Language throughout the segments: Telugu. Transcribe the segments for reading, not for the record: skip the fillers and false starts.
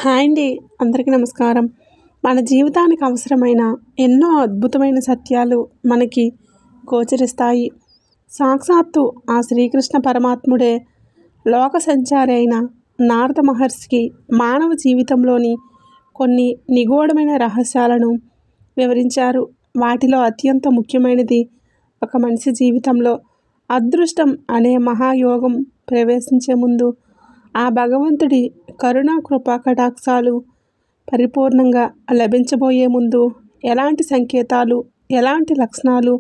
హాయ్ అండి. అందరికీ నమస్కారం. మన జీవితానికి అవసరమైన ఎన్నో అద్భుతమైన సత్యాలు మనకి గోచరిస్తాయి. సాక్షాత్తు ఆ శ్రీకృష్ణ పరమాత్ముడే లోక సంచారి అయిన నారద మహర్షికి మానవ జీవితంలోని కొన్ని నిగూఢమైన రహస్యాలను వివరించారు. వాటిలో అత్యంత ముఖ్యమైనది ఒక మనిషి జీవితంలో అదృష్టం అనే మహాయోగం ప్రవేశించే ముందు ఆ భగవంతుడి కరుణా కృపా కటాక్షాలు పరిపూర్ణంగా లభించబోయే ముందు ఎలాంటి సంకేతాలు, ఎలాంటి లక్షణాలు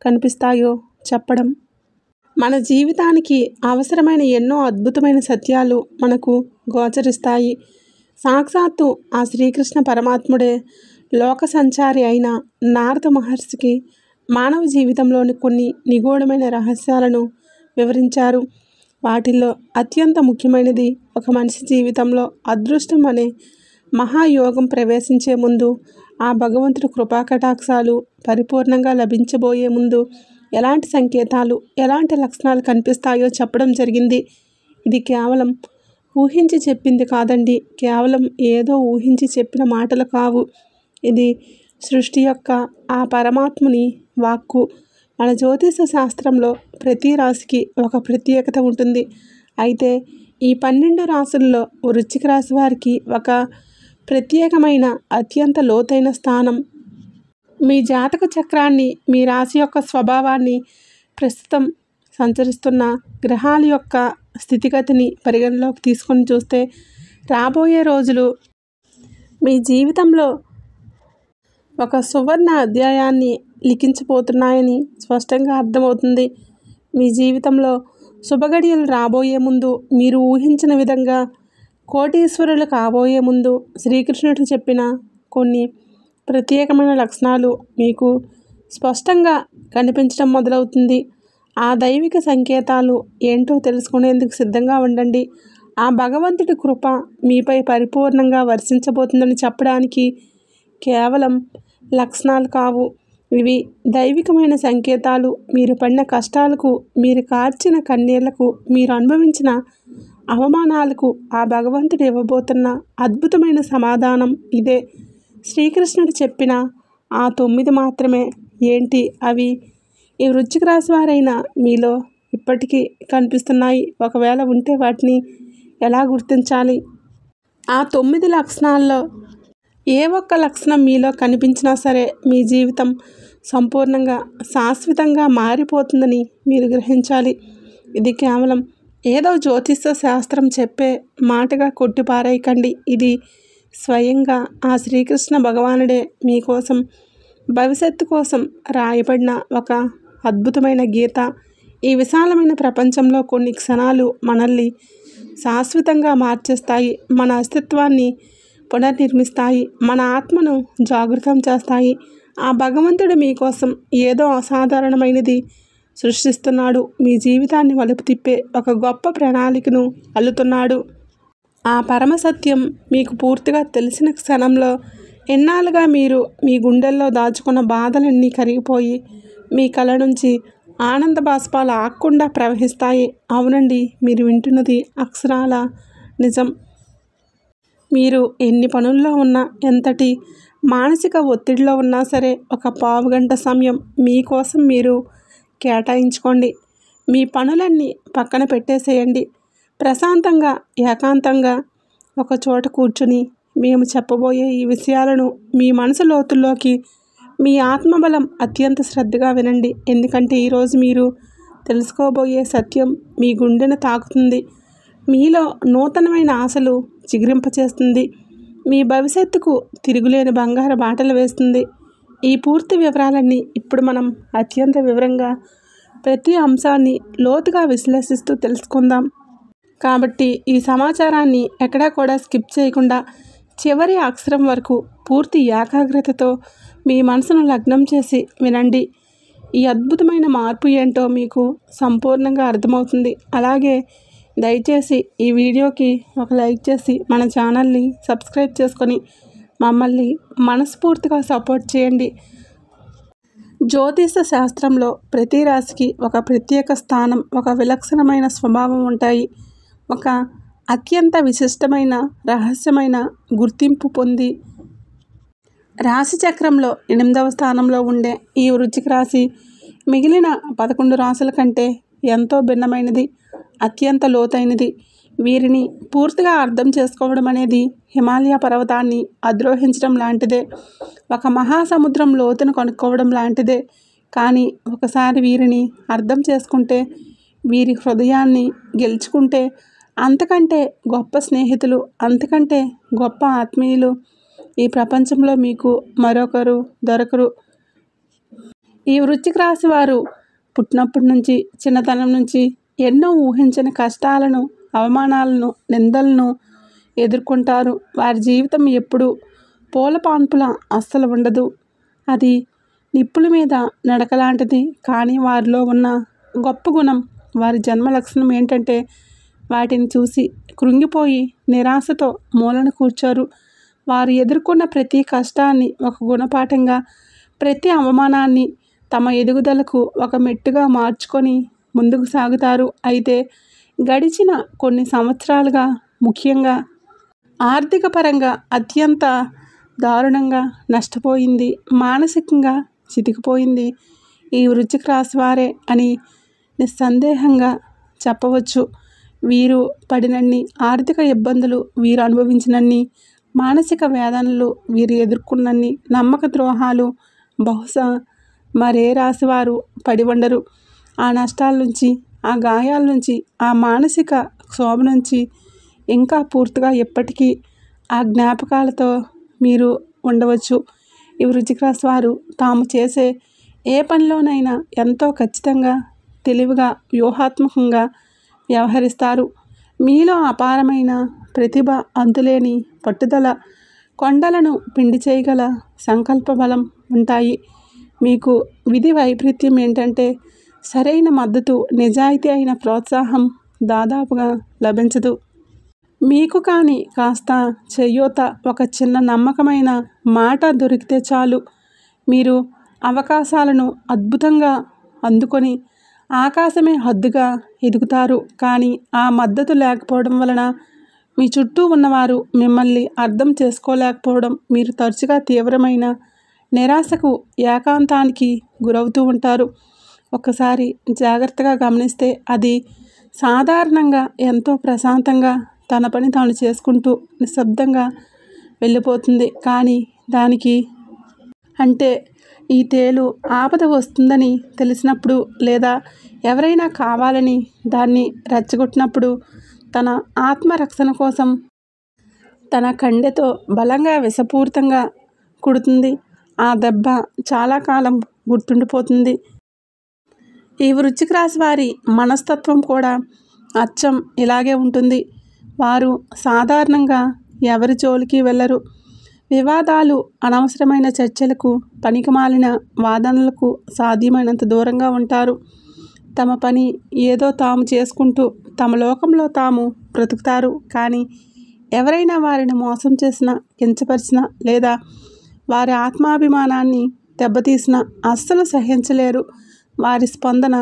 కనిపిస్తాయో చెప్పడం. మన జీవితానికి అవసరమైన ఎన్నో అద్భుతమైన సత్యాలు మనకు గోచరిస్తాయి. సాక్షాత్తు ఆ శ్రీకృష్ణ పరమాత్ముడే లోక సంచారి అయిన నారద మహర్షికి మానవ జీవితంలోని కొన్ని నిగూఢమైన రహస్యాలను వివరించారు. వాటిల్లో అత్యంత ముఖ్యమైనది ఒక మనిషి జీవితంలో అదృష్టం అనే మహాయోగం ప్రవేశించే ముందు ఆ భగవంతుడి కృపాకటాక్షాలు పరిపూర్ణంగా లభించబోయే ముందు ఎలాంటి సంకేతాలు, ఎలాంటి లక్షణాలు కనిపిస్తాయో చెప్పడం జరిగింది. ఇది కేవలం ఊహించి చెప్పింది కాదండి. కేవలం ఏదో ఊహించి చెప్పిన మాటలు కావు. ఇది సృష్టి యొక్క ఆ పరమాత్ముని వాక్కు. మన జ్యోతిష శాస్త్రంలో ప్రతి రాశికి ఒక ప్రత్యేకత ఉంటుంది. అయితే ఈ 12 రాశుల్లో వృశ్చిక రాశి వారికి ఒక ప్రత్యేకమైన అత్యంత లోతైన స్థానం. మీ జాతక చక్రాన్ని, మీ రాశి యొక్క స్వభావాన్ని, ప్రస్తుతం సంచరిస్తున్న గ్రహాల యొక్క స్థితిగతిని పరిగణలోకి తీసుకొని చూస్తే రాబోయే రోజులు మీ జీవితంలో ఒక సువర్ణ అధ్యాయాన్ని లిఖించబోతున్నాయని స్పష్టంగా అర్థమవుతుంది. మీ జీవితంలో శుభగడియలు రాబోయే ముందు, మీరు ఊహించిన విధంగా కోటీశ్వరులు కాబోయే ముందు శ్రీకృష్ణుడు చెప్పిన కొన్ని ప్రత్యేకమైన లక్షణాలు మీకు స్పష్టంగా కనిపించడం మొదలవుతుంది. ఆ దైవిక సంకేతాలు ఏంటో తెలుసుకునేందుకు సిద్ధంగా ఉండండి. ఆ భగవంతుడి కృప మీపై పరిపూర్ణంగా వర్షించబోతుందని చెప్పడానికి కేవలం లక్షణాలు కావు. ఇవి దైవికమైన సంకేతాలు. మీరు పడిన కష్టాలకు, మీరు కార్చిన కన్నీళ్లకు, మీరు అనుభవించిన అవమానాలకు ఆ భగవంతుడు ఇవ్వబోతున్న అద్భుతమైన సమాధానం ఇదే. శ్రీకృష్ణుడు చెప్పిన ఆ 9 మాత్రమే. ఏంటి అవి? ఈ వృశ్చిక రాశి వారైన మీలో ఇప్పటికీ కనిపిస్తున్నాయి. ఒకవేళ ఉంటే వాటిని ఎలా గుర్తించాలి? ఆ 9 లక్షణాల్లో ఏ ఒక్క లక్షణం మీలో కనిపించినా సరే మీ జీవితం సంపూర్ణంగా, శాశ్వతంగా మారిపోతుందని మీరు గ్రహించాలి. ఇది కేవలం ఏదో జ్యోతిష శాస్త్రం చెప్పే మాటగా కొట్టిపారేయకండి. ఇది స్వయంగా ఆ శ్రీకృష్ణ భగవానుడే మీకోసం, భవిష్యత్తు కోసం రాయబడిన ఒక అద్భుతమైన గీత. ఈ విశాలమైన ప్రపంచంలో కొన్ని క్షణాలు మనల్ని శాశ్వతంగా మార్చేస్తాయి. మన అస్తిత్వాన్ని పునర్నిర్మిస్తాయి. మన ఆత్మను జాగృతం చేస్తాయి. ఆ భగవంతుడు మీకోసం ఏదో అసాధారణమైనది సృష్టిస్తున్నాడు. మీ జీవితాన్ని మలుపు తిప్పే ఒక గొప్ప ప్రణాళికను అల్లుతున్నాడు. ఆ పరమసత్యం మీకు పూర్తిగా తెలిసిన క్షణంలో ఎన్నాళ్ళుగా మీరు మీ గుండెల్లో దాచుకున్న బాధలన్నీ కరిగిపోయి మీ కళ్ళ నుంచి ఆనంద బాష్పాలు ఆగకుండా ప్రవహిస్తాయి. అవునండి, మీరు వింటున్నది అక్షరాల నిజం. మీరు ఎన్ని పనుల్లో ఉన్నా, ఎంతటి మానసిక ఒత్తిడిలో ఉన్నా సరే ఒక పావుగంట సమయం మీకోసం మీరు కేటాయించుకోండి. మీ పనులన్నీ పక్కన పెట్టేసేయండి. ప్రశాంతంగా, ఏకాంతంగా ఒక చోట కూర్చుని మేము చెప్పబోయే ఈ విషయాలను మీ మనసు లోతుల్లోకి, మీ ఆత్మబలం అత్యంత శ్రద్ధగా వినండి. ఎందుకంటే ఈరోజు మీరు తెలుసుకోబోయే సత్యం మీ గుండెను తాకుతుంది. మీలో నూతనమైన ఆశలు చిగురింపచేస్తుంది. మీ భవిష్యత్తుకు తిరుగులేని బంగారు బాటలు వేస్తుంది. ఈ పూర్తి వివరాలన్నీ ఇప్పుడు మనం అత్యంత వివరంగా ప్రతి అంశాన్ని లోతుగా విశ్లేషిస్తూ తెలుసుకుందాం. కాబట్టి ఈ సమాచారాన్ని ఎక్కడా కూడా స్కిప్ చేయకుండా చివరి అక్షరం వరకు పూర్తి ఏకాగ్రతతో మీ మనసును లగ్నం చేసి వినండి. ఈ అద్భుతమైన మార్పు ఏంటో మీకు సంపూర్ణంగా అర్థమవుతుంది. అలాగే దయచేసి ఈ వీడియోకి ఒక లైక్ చేసి మన ఛానల్ని సబ్స్క్రైబ్ చేసుకొని మమ్మల్ని మనస్ఫూర్తిగా సపోర్ట్ చేయండి. జ్యోతిష శాస్త్రంలో ప్రతి రాశికి ఒక ప్రత్యేక స్థానం, ఒక విలక్షణమైన స్వభావం ఉంటాయి. ఒక అత్యంత విశిష్టమైన రహస్యమైన గుర్తింపు పొంది రాశి చక్రంలో 8వ స్థానంలో ఉండే ఈ వృశ్చిక రాశి మిగిలిన 11 రాశుల కంటే ఎంతో భిన్నమైనది, అత్యంత లోతైనది. వీరిని పూర్తిగా అర్థం చేసుకోవడం అనేది హిమాలయ పర్వతాన్ని అధిరోహించడం లాంటిదే, ఒక మహాసముద్రం లోతును కనుక్కోవడం లాంటిదే. కానీ ఒకసారి వీరిని అర్థం చేసుకుంటే, వీరి హృదయాన్ని గెలుచుకుంటే, అంతకంటే గొప్ప స్నేహితులు, అంతకంటే గొప్ప ఆత్మీయులు ఈ ప్రపంచంలో మీకు మరొకరు దొరకరు. ఈ వృశ్చిక రాశి వారు పుట్టినప్పటి నుంచి, చిన్నతనం నుంచి ఎన్నో ఊహించని కష్టాలను, అవమానాలను, నిందలను ఎదుర్కొంటారు. వారి జీవితం ఎప్పుడు పూల పాన్పుల అస్సలు ఉండదు. అది నిప్పుల మీద నడకలాంటిది. కానీ వారిలో ఉన్న గొప్ప గుణం, వారి జన్మ లక్షణం ఏంటంటే, వాటిని చూసి కృంగిపోయి నిరాశతో మూలన కూర్చోరు. వారు ఎదుర్కొన్న ప్రతి కష్టాన్ని ఒక గుణపాఠంగా, ప్రతి అవమానాన్ని తమ ఎదుగుదలకు ఒక మెట్టుగా మార్చుకొని ముందుకు సాగుతారు. అయితే గడిచిన కొన్ని సంవత్సరాలుగా, ముఖ్యంగా ఆర్థిక పరంగా అత్యంత దారుణంగా నష్టపోయింది, మానసికంగా చితికిపోయింది ఈ వృశ్చిక రాశి వారే అని నిస్సందేహంగా చెప్పవచ్చు. వీరు పడినన్ని ఆర్థిక ఇబ్బందులు, వీరు అనుభవించినన్ని మానసిక వేదనలు, వీరు ఎదుర్కొన్నన్ని నమ్మక ద్రోహాలు బహుశా మరే రాశివారు పడి ఉండరు. ఆ నష్టాల నుంచి, ఆ గాయాల నుంచి, ఆ మానసిక క్షోభ నుంచి ఇంకా పూర్తిగా ఎప్పటికీ ఆ జ్ఞాపకాలతో మీరు ఉండవచ్చు. ఈ వృశ్చిక రాశి వారు తాము చేసే ఏ పనిలోనైనా ఎంతో ఖచ్చితంగా, తెలివిగా, వ్యూహాత్మకంగా వ్యవహరిస్తారు. మీలో అపారమైన ప్రతిభ, అంతులేని పట్టుదల, కొండలను పిండి చేయగల సంకల్ప బలం ఉంటాయి. మీకు విధి వైపరీత్యం ఏంటంటే, సరైన మద్దతు, నిజాయితీ అయిన ప్రోత్సాహం దాదాపుగా లభించదు. మీకు కానీ కాస్త చేయూత, ఒక చిన్న నమ్మకమైన మాట దొరికితే చాలు, మీరు అవకాశాలను అద్భుతంగా అందుకొని ఆకాశమే హద్దుగా ఎదుగుతారు. కానీ ఆ మద్దతు లేకపోవడం వలన, మీ చుట్టూ ఉన్నవారు మిమ్మల్ని అర్థం చేసుకోలేకపోవడం, మీరు తరచుగా తీవ్రమైన నిరాశకు, ఏకాంతానికి గురవుతూ ఉంటారు. ఒక్కసారి జాగ్రత్తగా గమనిస్తే అది సాధారణంగా ఎంతో ప్రశాంతంగా తన పని తాను చేసుకుంటూ నిశ్శబ్దంగా వెళ్ళిపోతుంది. కానీ దానికి అంటే ఈ తేలు ఆపద వస్తుందని తెలిసినప్పుడు, లేదా ఎవరైనా కావాలని దాన్ని రెచ్చగొట్టినప్పుడు, తన ఆత్మరక్షణ కోసం తన కండెతో బలంగా విషపూరితంగా కుడుతుంది. ఆ దెబ్బ చాలా కాలం గుర్తుండిపోతుంది. ఈ వృశ్చిక రాశి వారి మనస్తత్వం కూడా అచ్చం ఇలాగే ఉంటుంది. వారు సాధారణంగా ఎవరి జోలికి వెళ్ళరు. వివాదాలు, అనవసరమైన చర్చలకు, పనికిమాలిన వాదనలకు సాధ్యమైనంత దూరంగా ఉంటారు. తమ పని ఏదో తాము చేసుకుంటూ తమ లోకంలో తాము బ్రతుకుతారు. కానీ ఎవరైనా వారిని మోసం చేసినా, కించపరిచినా, లేదా వారి ఆత్మాభిమానాన్ని దెబ్బతీసినా అస్సలు సహించలేరు. వారి స్పందన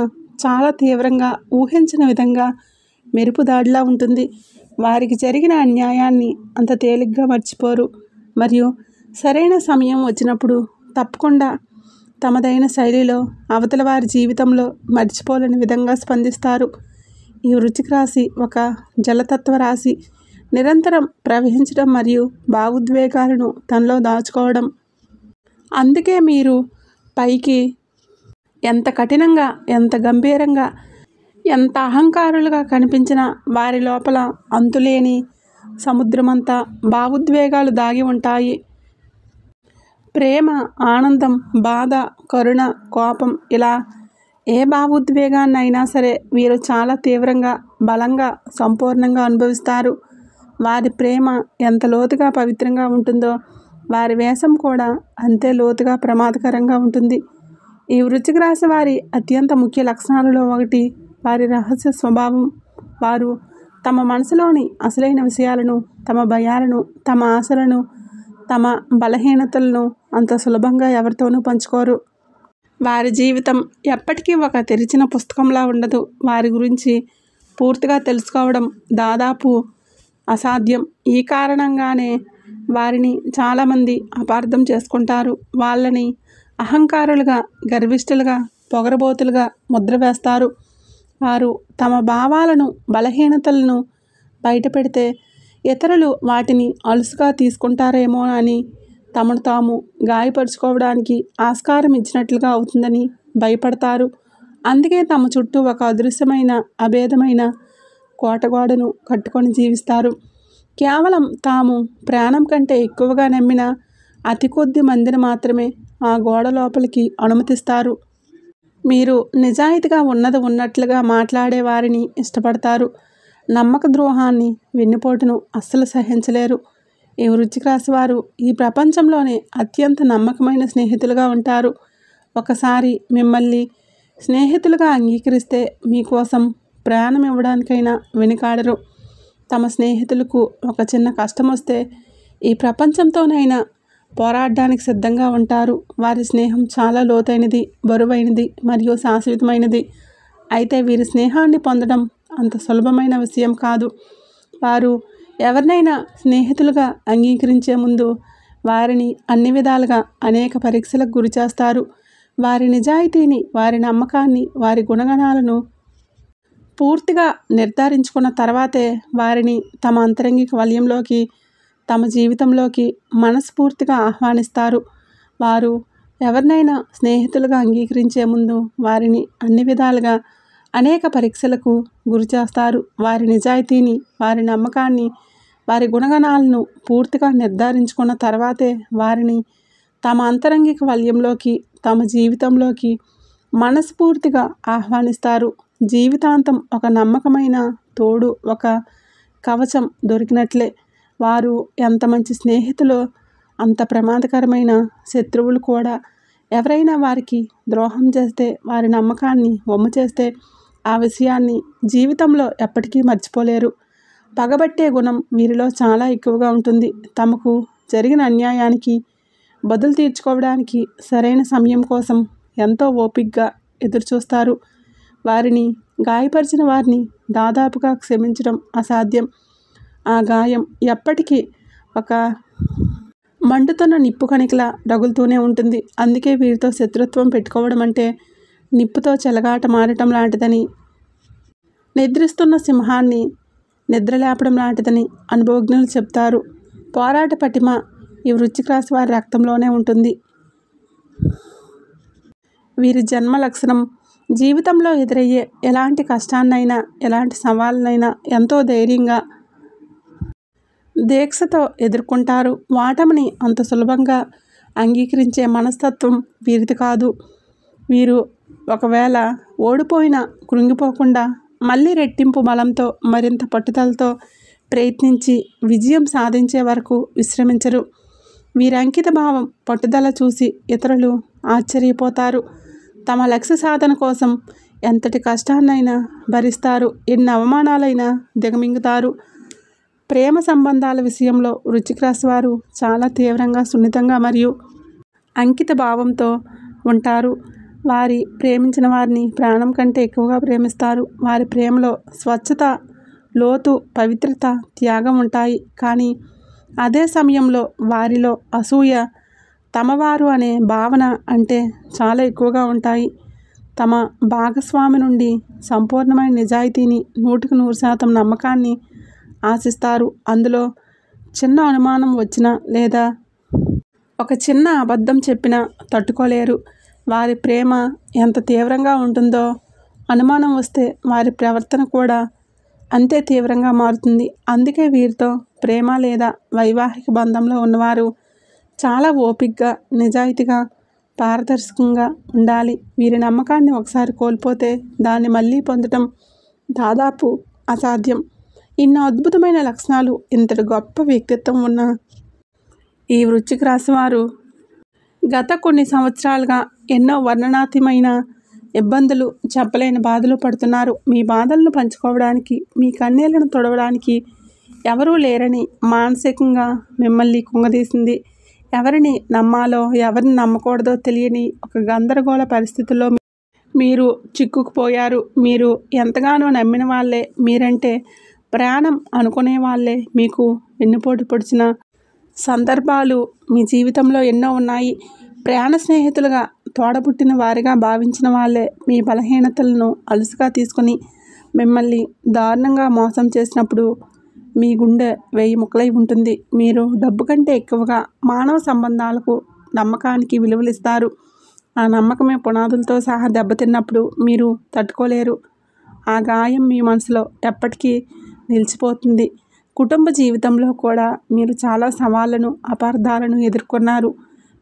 చాలా తీవ్రంగా, ఊహించిన విధంగా మెరుపుదాడిలా ఉంటుంది. వారికి జరిగిన అన్యాయాన్ని అంత తేలిగ్గా మర్చిపోరు. మరియు సరైన సమయం వచ్చినప్పుడు తప్పకుండా తమదైన శైలిలో అవతల వారి జీవితంలో మర్చిపోలేని విధంగా స్పందిస్తారు. ఈ వృశ్చిక రాశి ఒక జలతత్వ రాశి. నిరంతరం ప్రవహించడం మరియు భావోద్వేగాలను తనలో దాచుకోవడం. అందుకే మీరు పైకి ఎంత కఠినంగా, ఎంత గంభీరంగా, ఎంత అహంకారులుగా కనిపించినా వారి లోపల అంతులేని సముద్రమంతా భావోద్వేగాలు దాగి ఉంటాయి. ప్రేమ, ఆనందం, బాధ, కరుణ, కోపం, ఇలా ఏ భావోద్వేగాన్నైనా సరే వీరు చాలా తీవ్రంగా, బలంగా, సంపూర్ణంగా అనుభవిస్తారు. వారి ప్రేమ ఎంత లోతుగా పవిత్రంగా ఉంటుందో, వారి వేషం కూడా అంతే లోతుగా ప్రమాదకరంగా ఉంటుంది. ఈ వృశ్చిక రాశి వారి అత్యంత ముఖ్య లక్షణాలలో ఒకటి వారి రహస్య స్వభావం. వారు తమ మనసులోని అసలైన విషయాలను, తమ భయాలను, తమ ఆశలను, తమ బలహీనతలను అంత సులభంగా ఎవరితోనూ పంచుకోరు. వారి జీవితం ఎప్పటికీ ఒక తెరిచిన పుస్తకంలా ఉండదు. వారి గురించి పూర్తిగా తెలుసుకోవడం దాదాపు అసాధ్యం. ఈ కారణంగానే వారిని చాలామంది అపార్థం చేసుకుంటారు. వాళ్ళని అహంకారులుగా, గర్విష్ఠులుగా, పొగరబోతులుగా ముద్ర వేస్తారు. వారు తమ భావాలను, బలహీనతలను బయటపెడితే ఇతరులు వాటిని అలుసుగా తీసుకుంటారేమో అని తమను తాము గాయపరుచుకోవడానికి ఆస్కారం ఇచ్చినట్లుగా అవుతుందని భయపడతారు. అందుకే తమ చుట్టూ ఒక అదృశ్యమైన, అభేదమైన కోటగోడను కట్టుకొని జీవిస్తారు. కేవలం తాము ప్రాణం కంటే ఎక్కువగా నమ్మిన అతి కొద్ది మందిని మాత్రమే ఆ గోడ లోపలికి అనుమతిస్తారు. మీరు నిజాయితీగా ఉన్నది ఉన్నట్లుగా మాట్లాడే వారిని ఇష్టపడతారు. నమ్మక ద్రోహాన్ని, వెన్నుపోటును అస్సలు సహించలేరు. ఈ వృశ్చిక రాశి వారు ఈ ప్రపంచంలోనే అత్యంత నమ్మకమైన స్నేహితులుగా ఉంటారు. ఒకసారి మిమ్మల్ని స్నేహితులుగా అంగీకరిస్తే మీకోసం ప్రాణం ఇవ్వడానికైనా వెనుకాడరు. తమ స్నేహితులకు ఒక చిన్న కష్టం వస్తే ఈ ప్రపంచంతోనైనా పోరాడడానికి సిద్ధంగా ఉంటారు. వారి స్నేహం చాలా లోతైనది, బరువైనది మరియు శాశ్వతమైనది. అయితే వీరి స్నేహాన్ని పొందడం అంత సులభమైన విషయం కాదు. వారు ఎవరినైనా స్నేహితులుగా అంగీకరించే ముందు వారిని అన్ని విధాలుగా అనేక పరీక్షలకు గురి చేస్తారు. వారి నిజాయితీని, వారి నమ్మకాన్ని, వారి గుణగణాలను పూర్తిగా నిర్ధారించుకున్న తర్వాతే వారిని తమ అంతరంగిక వలయంలోకి, తమ జీవితంలోకి మనస్ఫూర్తిగా ఆహ్వానిస్తారు. వారు ఎవరినైనా స్నేహితులుగా అంగీకరించే ముందు వారిని అన్ని విధాలుగా అనేక పరీక్షలకు గురిచేస్తారు. వారి నిజాయితీని, వారి నమ్మకాన్ని, వారి గుణగణాలను పూర్తిగా నిర్ధారించుకున్న తర్వాతే వారిని తమ అంతరంగిక వలయంలోకి, తమ జీవితంలోకి మనస్ఫూర్తిగా ఆహ్వానిస్తారు. జీవితాంతం ఒక నమ్మకమైన తోడు, ఒక కవచం దొరికినట్లే. వారు ఎంత మంచి స్నేహితులో అంత ప్రమాదకరమైన శత్రువులు కూడా. ఎవరైనా వారికి ద్రోహం చేస్తే, వారి నమ్మకాన్ని వమ్ము చేస్తే ఆ విషయాన్ని జీవితంలో ఎప్పటికీ మర్చిపోలేరు. పగబట్టే గుణం వీరిలో చాలా ఎక్కువగా ఉంటుంది. తమకు జరిగిన అన్యాయానికి బదులు తీర్చుకోవడానికి సరైన సమయం కోసం ఎంతో ఓపికగా ఎదురుచూస్తారు. వారిని గాయపరిచిన వారిని దాదాపుగా క్షమించడం అసాధ్యం. ఆ గాయం ఎప్పటికీ ఒక మండుతున్న నిప్పు కణికలా రగులుతూనే ఉంటుంది. అందుకే వీరితో శత్రుత్వం పెట్టుకోవడం అంటే నిప్పుతో చెలగాట మారటం లాంటిదని, నిద్రిస్తున్న సింహాన్ని నిద్రలేపడం లాంటిదని అనుభవజ్ఞులు చెప్తారు. పోరాట పటిమ ఈ వృశ్చిక రాశి వారి రక్తంలోనే ఉంటుంది. వీరి జన్మ లక్షణం జీవితంలో ఎదురయ్యే ఎలాంటి కష్టాన్నైనా, ఎలాంటి సవాళ్ళనైనా ఎంతో ధైర్యంగా, దీక్షతో ఎదుర్కొంటారు. ఓటమిని అంత సులభంగా అంగీకరించే మనస్తత్వం వీరిది కాదు. వీరు ఒకవేళ ఓడిపోయినా కృంగిపోకుండా మళ్ళీ రెట్టింపు బలంతో, మరింత పట్టుదలతో ప్రయత్నించి విజయం సాధించే వరకు విశ్రమించరు. వీరి అంకిత భావం, పట్టుదల చూసి ఇతరులు ఆశ్చర్యపోతారు. తమ లక్ష్య సాధన కోసం ఎంతటి కష్టాన్నైనా భరిస్తారు. ఎన్ని అవమానాలైనా దిగమింగుతారు. ప్రేమ సంబంధాల విషయంలో వృశ్చిక రాశి వారు చాలా తీవ్రంగా, సున్నితంగా మరియు అంకిత భావంతో ఉంటారు. వారి ప్రేమించిన వారిని ప్రాణం కంటే ఎక్కువగా ప్రేమిస్తారు. వారి ప్రేమలో స్వచ్ఛత, లోతు, పవిత్రత, త్యాగం ఉంటాయి. కానీ అదే సమయంలో వారిలో అసూయ, తమవారు అనే భావన అంటే చాలా ఎక్కువగా ఉంటాయి. తమ భాగస్వామి నుండి సంపూర్ణమైన నిజాయితీని, 100% నమ్మకాన్ని ఆశిస్తారు. అందులో చిన్న అనుమానం వచ్చినా లేదా ఒక చిన్న అబద్ధం చెప్పినా తట్టుకోలేరు. వారి ప్రేమ ఎంత తీవ్రంగా ఉంటుందో అనుమానం వస్తే వారి ప్రవర్తన కూడా అంతే తీవ్రంగా మారుతుంది. అందుకే వీరితో ప్రేమ లేదా వైవాహిక బంధంలో ఉన్నవారు చాలా ఓపికగా, నిజాయితీగా, పారదర్శకంగా ఉండాలి. వీరి నమ్మకాన్ని ఒకసారి కోల్పోతే దాన్ని మళ్ళీ పొందడం దాదాపు అసాధ్యం. ఇన్ని అద్భుతమైన లక్షణాలు, ఇంతటి గొప్ప వ్యక్తిత్వం ఉన్న ఈ వృశ్చిక రాశి వారు గత కొన్ని సంవత్సరాలుగా ఎన్నో వర్ణనాతీతమైన ఇబ్బందులు, చెప్పలేని బాధలు పడుతున్నారు. మీ బాధలను పంచుకోవడానికి, మీ కన్నీళ్లను తుడవడానికి ఎవరూ లేరని మానసికంగా మిమ్మల్ని కుంగదీసింది. ఎవరిని నమ్మాలో, ఎవరిని నమ్మకూడదో తెలియని ఒక గందరగోళ పరిస్థితుల్లో మీరు చిక్కుకుపోయారు. మీరు ఎంతగానో నమ్మిన వాళ్ళే మీరంటే ప్రాణం అనుకునే వాళ్ళే మీకు వెన్నుపోటు పొడిచిన సందర్భాలు మీ జీవితంలో ఎన్నో ఉన్నాయి. ప్రాణ స్నేహితులుగా, తోడబుట్టిన వారిగా భావించిన వాళ్ళే మీ బలహీనతలను అలుసుగా తీసుకుని మిమ్మల్ని దారుణంగా మోసం చేసినప్పుడు మీ గుండె 1000 ముక్కలై ఉంటుంది. మీరు డబ్బు కంటే ఎక్కువగా మానవ సంబంధాలకు, నమ్మకానికి విలువలిస్తారు. ఆ నమ్మకమే పునాదులతో సహా దెబ్బతిన్నప్పుడు మీరు తట్టుకోలేరు. ఆ గాయం మీ మనసులో ఎప్పటికీ నిలిచిపోతుంది. కుటుంబ జీవితంలో కూడా మీరు చాలా సవాళ్లను, అపార్థాలను ఎదుర్కొన్నారు.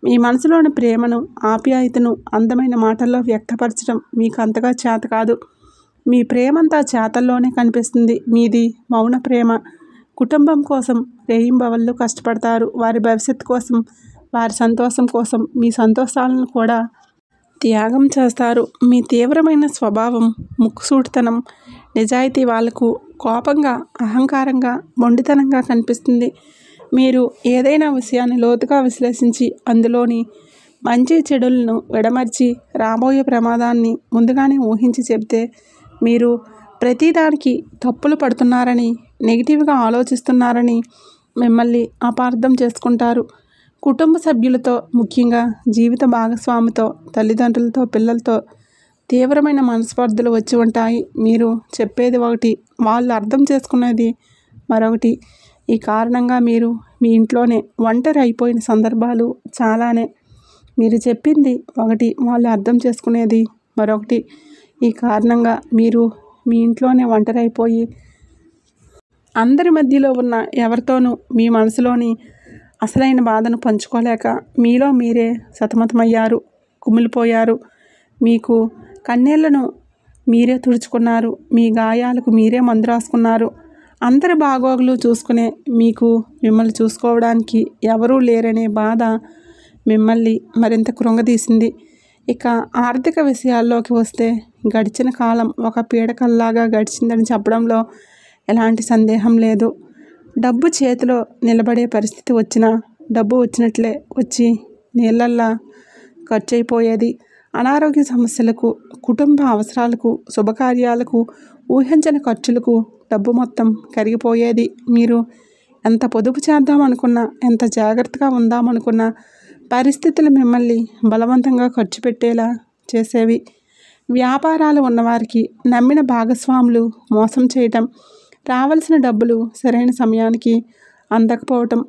మీ మనసులోని ప్రేమను, ఆప్యాయతను అందమైన మాటల్లో వ్యక్తపరచడం మీకు అంతగా చేత కాదు. మీ ప్రేమంతా చేతల్లోనే కనిపిస్తుంది. మీది మౌన ప్రేమ. కుటుంబం కోసం రేయింబవళ్ళు కష్టపడతారు. వారి భవిష్యత్తు కోసం, వారి సంతోషం కోసం మీ సంతోషాలను కూడా త్యాగం చేస్తారు. మీ తీవ్రమైన స్వభావం, ముక్కుసూటితనం, నిజాయితీ వాళ్లకు కోపంగా, అహంకారంగా, మొండితనంగా కనిపిస్తుంది. మీరు ఏదైనా విషయాన్ని లోతుగా విశ్లేషించి అందులోని మంచి చెడులను విడమర్చి రాబోయే ప్రమాదాన్ని ముందుగానే ఊహించి చెబితే మీరు ప్రతిదానికి తప్పులు పడుతున్నారని, నెగిటివ్గా ఆలోచిస్తున్నారని మిమ్మల్ని అపార్థం చేసుకుంటారు. కుటుంబ సభ్యులతో, ముఖ్యంగా జీవిత భాగస్వామితో, తల్లిదండ్రులతో, పిల్లలతో తీవ్రమైన మనస్పర్ధలు వచ్చి ఉంటాయి. మీరు చెప్పేది ఒకటి, వాళ్ళు అర్థం చేసుకునేది మరొకటి. ఈ కారణంగా మీరు మీ ఇంట్లోనే ఒంటరి అయిపోయిన సందర్భాలు చాలానే. మీరు చెప్పింది ఒకటి, వాళ్ళు అర్థం చేసుకునేది మరొకటి. ఈ కారణంగా మీరు మీ ఇంట్లోనే ఒంటరి అయిపోయి అందరి మధ్యలో ఉన్న ఎవరితోనూ మీ మనసులోని అసలైన బాధను పంచుకోలేక మీలో మీరే సతమతమయ్యారు, కుమిలిపోయారు. మీకు కన్నీళ్లను మీరే తుడుచుకున్నారు. మీ గాయాలకు మీరే మందు రాసుకున్నారు. అందరి బాగోగులు చూసుకునే మీకు మిమ్మల్ని చూసుకోవడానికి ఎవరూ లేరనే బాధ మిమ్మల్ని మరింత కృంగదీసింది. ఇక ఆర్థిక విషయాల్లోకి వస్తే గడిచిన కాలం ఒక పీడకల్లాగా గడిచిందని చెప్పడంలో ఎలాంటి సందేహం లేదు. డబ్బు చేతిలో నిలబడే పరిస్థితి వచ్చినా డబ్బు వచ్చినట్లే వచ్చి నీళ్ళల్లా ఖర్చు అయిపోయేది. అనారోగ్య సమస్యలకు, కుటుంబ అవసరాలకు, శుభకార్యాలకు, ఊహించని ఖర్చులకు డబ్బు మొత్తం కరిగిపోయేది. మీరు ఎంత పొదుపు చేద్దామనుకున్నా, ఎంత జాగ్రత్తగా ఉందామనుకున్నా పరిస్థితులు మిమ్మల్ని బలవంతంగా ఖర్చు పెట్టేలా చేసేవి. వ్యాపారాలు ఉన్నవారికి నమ్మిన భాగస్వాములు మోసం చేయటం, రావాల్సిన డబ్బులు సరైన సమయానికి అందకపోవటం,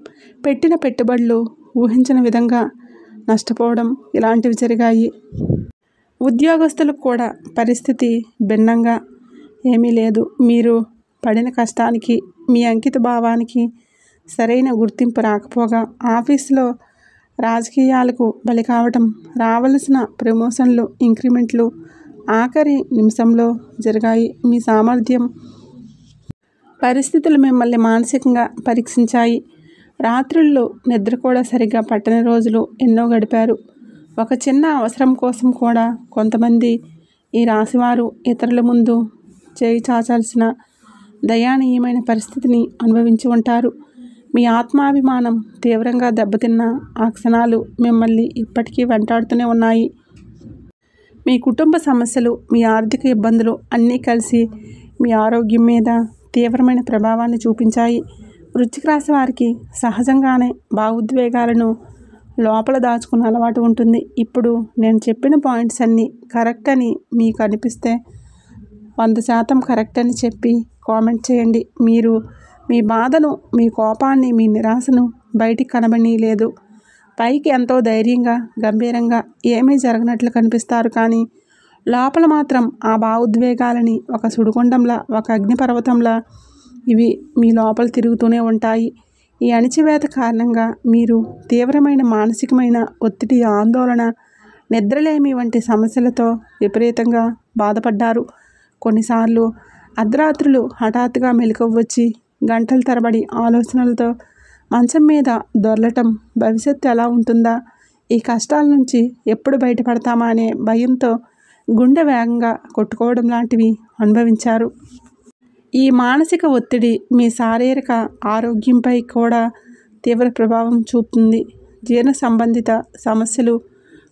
పెట్టిన పెట్టుబడులు ఊహించిన విధంగా నష్టపోవడం ఇలాంటివి జరిగాయి. ఉద్యోగస్తులకు కూడా పరిస్థితి భిన్నంగా ఏమీ లేదు. మీరు పడిన కష్టానికి, మీ అంకిత భావానికి సరైన గుర్తింపు రాకపోగా ఆఫీసులో రాజకీయాలకు బలి కావటం, రావలసిన ప్రమోషన్లు, ఇంక్రిమెంట్లు ఆఖరి నిమిషంలో జరిగాయి. మీ సామర్థ్యం, పరిస్థితులు మిమ్మల్ని మానసికంగా పరీక్షించాయి. రాత్రుళ్ళు నిద్ర కూడా సరిగ్గా పట్టని రోజులు ఎన్నో గడిపారు. ఒక చిన్న అవసరం కోసం కూడా కొంతమంది ఈ రాశివారు ఇతరుల ముందు చేయి చాచాల్సిన దయానీయమైన పరిస్థితిని అనుభవించి ఉంటారు. మీ ఆత్మాభిమానం తీవ్రంగా దెబ్బతిన్న ఆ క్షణాలు మిమ్మల్ని ఇప్పటికీ వెంటాడుతూనే ఉన్నాయి. మీ కుటుంబ సమస్యలు, మీ ఆర్థిక ఇబ్బందులు అన్నీ కలిసి మీ ఆరోగ్యం మీద తీవ్రమైన ప్రభావాన్ని చూపించాయి. వృశ్చిక రాశి వారికి సహజంగానే భావోద్వేగాలను లోపల దాచుకున్న అలవాటు ఉంటుంది. ఇప్పుడు నేను చెప్పిన పాయింట్స్ అన్నీ కరెక్ట్ అని మీకు అనిపిస్తే 100% కరెక్ట్ అని చెప్పి కామెంట్ చేయండి. మీరు మీ బాధను, మీ కోపాన్ని, మీ నిరాశను బయటికి కనబడనీయలేదు. పైకి ఎంతో ధైర్యంగా, గంభీరంగా ఏమీ జరగనట్లు కనిపిస్తారు. కానీ లోపల మాత్రం ఆ భావోద్వేగాలని ఒక సుడిగుండంలా, ఒక అగ్నిపర్వతంలా ఇవి మీ లోపల తిరుగుతూనే ఉంటాయి. ఈ అణిచివేత కారణంగా మీరు తీవ్రమైన మానసికమైన ఒత్తిడి, ఆందోళన, నిద్రలేమి వంటి సమస్యలతో విపరీతంగా బాధపడ్డారు. కొన్నిసార్లు అర్ధరాత్రులు హఠాత్తుగా మెలకువ వచ్చి గంటల తరబడి ఆలోచనలతో మంచం మీద దొర్లటం, భవిష్యత్తు ఎలా ఉంటుందా, ఈ కష్టాల నుంచి ఎప్పుడు బయటపడతామా అనే భయంతో గుండె వేగంగా కొట్టుకోవడం లాంటివి అనుభవించారు. ఈ మానసిక ఒత్తిడి మీ శారీరక ఆరోగ్యంపై కూడా తీవ్ర ప్రభావం చూపుతుంది. జీర్ణ సంబంధిత సమస్యలు,